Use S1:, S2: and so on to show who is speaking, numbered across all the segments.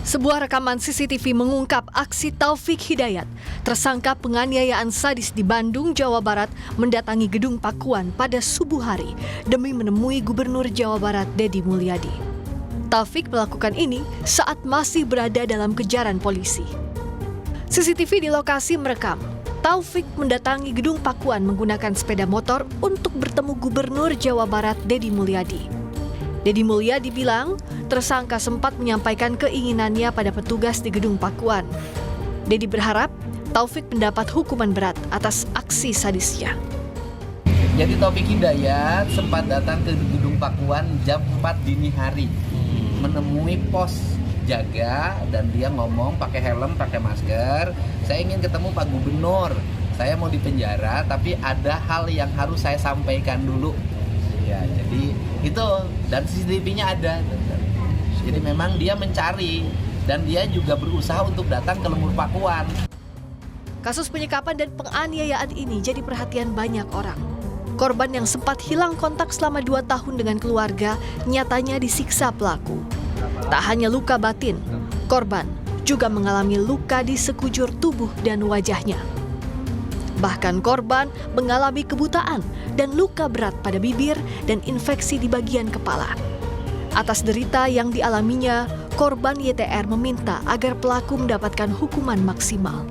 S1: Sebuah rekaman CCTV mengungkap aksi Taufik Hidayat, tersangka penganiayaan sadis di Bandung, Jawa Barat, mendatangi gedung Pakuan pada subuh hari demi menemui Gubernur Jawa Barat Deddy Mulyadi. Taufik melakukan ini saat masih berada dalam kejaran polisi. CCTV di lokasi merekam Taufik mendatangi gedung Pakuan menggunakan sepeda motor untuk bertemu Gubernur Jawa Barat Deddy Mulyadi. Deddy Mulyadi bilang, tersangka sempat menyampaikan keinginannya pada petugas di gedung Pakuan. Deddy berharap Taufik mendapat hukuman berat atas aksi sadisnya.
S2: Jadi Taufik Hidayat sempat datang ke gedung Pakuan jam 4 dini hari, menemui pos jaga dan dia ngomong pakai helm, pakai masker. Saya ingin ketemu Pak Gubernur, saya mau di penjara tapi ada hal yang harus saya sampaikan dulu. Ya, jadi itu, dan CCTV-nya ada. Jadi memang dia mencari dan dia juga berusaha untuk datang ke Lembur Pakuan.
S1: Kasus penyekapan dan penganiayaan ini jadi perhatian banyak orang. Korban yang sempat hilang kontak selama 2 tahun dengan keluarga nyatanya disiksa pelaku. Tak hanya luka batin, korban juga mengalami luka di sekujur tubuh dan wajahnya. Bahkan korban mengalami kebutaan dan luka berat pada bibir dan infeksi di bagian kepala. Atas derita yang dialaminya, korban YTR meminta agar pelaku mendapatkan hukuman maksimal.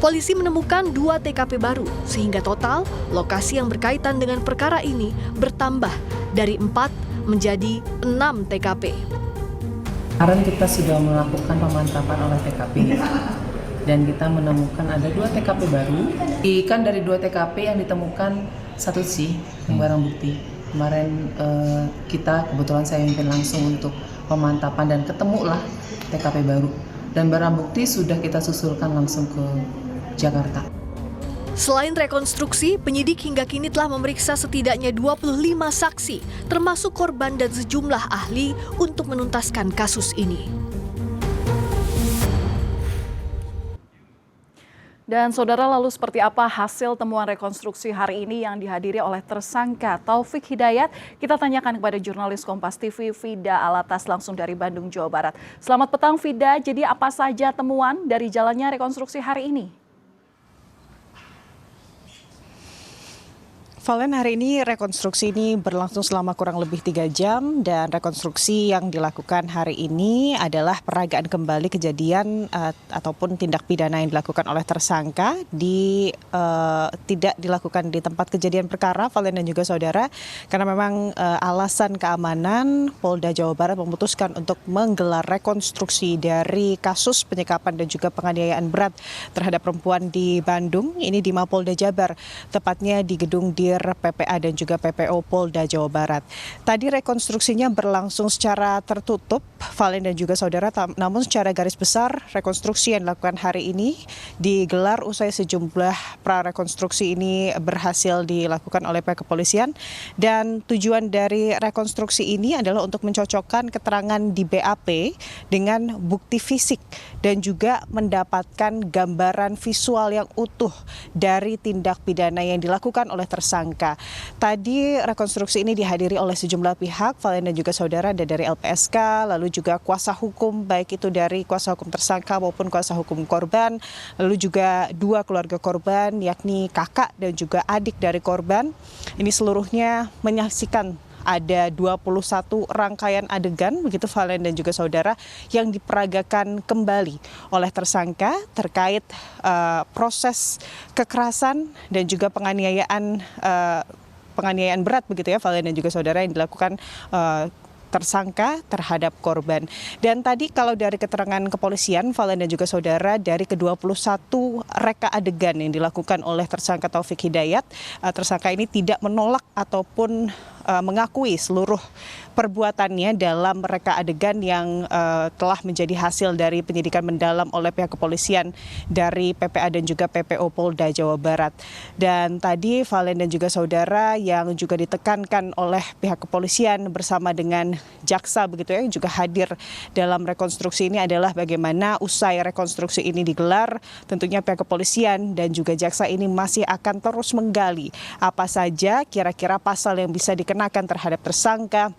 S1: Polisi menemukan 2 TKP baru, sehingga total lokasi yang berkaitan dengan perkara ini bertambah dari 4 menjadi 6 TKP.
S3: Kemarin kita sudah melakukan pemantapan oleh TKP dan kita menemukan ada 2 TKP baru. Kan dari 2 TKP yang ditemukan satu sih yang barang bukti. Kemarin kita kebetulan saya mimpin langsung untuk pemantapan dan ketemulah TKP baru. Dan barang bukti sudah kita susulkan langsung ke Jakarta.
S1: Selain rekonstruksi, penyidik hingga kini telah memeriksa setidaknya 25 saksi, termasuk korban dan sejumlah ahli untuk menuntaskan kasus ini.
S4: Dan saudara, lalu seperti apa hasil temuan rekonstruksi hari ini yang dihadiri oleh tersangka Taufik Hidayat? Kita tanyakan kepada jurnalis Kompas TV Vida Alatas langsung dari Bandung, Jawa Barat. Selamat petang Vida, jadi apa saja temuan dari jalannya rekonstruksi hari ini?
S5: Valen, hari ini rekonstruksi ini berlangsung selama kurang lebih 3 jam dan rekonstruksi yang dilakukan hari ini adalah peragaan kembali kejadian ataupun tindak pidana yang dilakukan oleh tersangka tidak dilakukan di tempat kejadian perkara, Valen dan juga saudara, karena memang alasan keamanan Polda Jawa Barat memutuskan untuk menggelar rekonstruksi dari kasus penyekapan dan juga penganiayaan berat terhadap perempuan di Bandung, ini di Mapolda Jabar, tepatnya di gedung PPA dan juga PPO Polda Jawa Barat. Tadi rekonstruksinya berlangsung secara tertutup, Valen dan juga saudara, namun secara garis besar rekonstruksi yang dilakukan hari ini digelar usai sejumlah prarekonstruksi ini berhasil dilakukan oleh pihak kepolisian, dan tujuan dari rekonstruksi ini adalah untuk mencocokkan keterangan di BAP dengan bukti fisik dan juga mendapatkan gambaran visual yang utuh dari tindak pidana yang dilakukan oleh tersangka. Tadi rekonstruksi ini dihadiri oleh sejumlah pihak, Valen dan juga saudara, ada dari LPSK, lalu juga kuasa hukum, baik itu dari kuasa hukum tersangka maupun kuasa hukum korban, lalu juga 2 keluarga korban, yakni kakak dan juga adik dari korban. Ini seluruhnya menyaksikan ada 21 rangkaian adegan, begitu Valen dan juga saudara, yang diperagakan kembali oleh tersangka terkait proses kekerasan dan juga penganiayaan berat, begitu ya Valen dan juga saudara, yang dilakukan tersangka terhadap korban. Dan tadi kalau dari keterangan kepolisian, Valen dan juga saudara, dari ke-21 reka adegan yang dilakukan oleh tersangka Taufik Hidayat, tersangka ini tidak menolak ataupun mengakui seluruh perbuatannya dalam reka adegan yang telah menjadi hasil dari penyidikan mendalam oleh pihak kepolisian dari PPA dan juga PPO Polda Jawa Barat. Dan tadi Valen dan juga saudara, yang juga ditekankan oleh pihak kepolisian bersama dengan jaksa, begitu ya, yang juga hadir dalam rekonstruksi ini adalah bagaimana usai rekonstruksi ini digelar, tentunya pihak kepolisian dan juga jaksa ini masih akan terus menggali apa saja kira-kira pasal yang bisa dikenakan terhadap tersangka,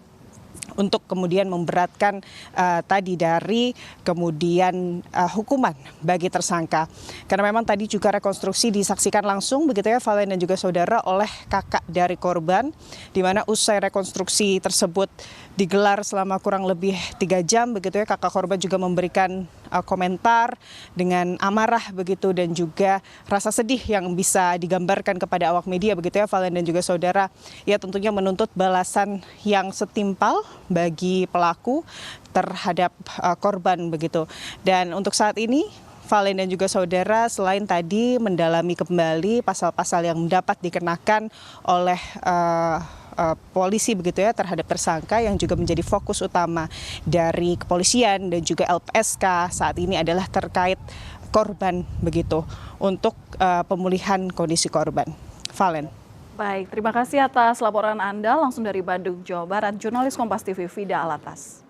S5: untuk kemudian memberatkan tadi dari kemudian hukuman bagi tersangka. Karena memang tadi juga rekonstruksi disaksikan langsung begitu ya Valen dan juga saudara oleh kakak dari korban, di mana usai rekonstruksi tersebut digelar selama kurang lebih 3 jam begitu ya, kakak korban juga memberikan komentar dengan amarah begitu dan juga rasa sedih yang bisa digambarkan kepada awak media begitu ya Valen dan juga saudara. Ia tentunya menuntut balasan yang setimpal bagi pelaku terhadap korban begitu. Dan untuk saat ini Valen dan juga saudara, selain tadi mendalami kembali pasal-pasal yang dapat dikenakan oleh polisi begitu ya terhadap tersangka, yang juga menjadi fokus utama dari kepolisian dan juga LPSK saat ini adalah terkait korban begitu untuk pemulihan kondisi korban. Valen.
S4: Baik, terima kasih atas laporan Anda langsung dari Bandung, Jawa Barat, jurnalis Kompas TV Vida Alatas.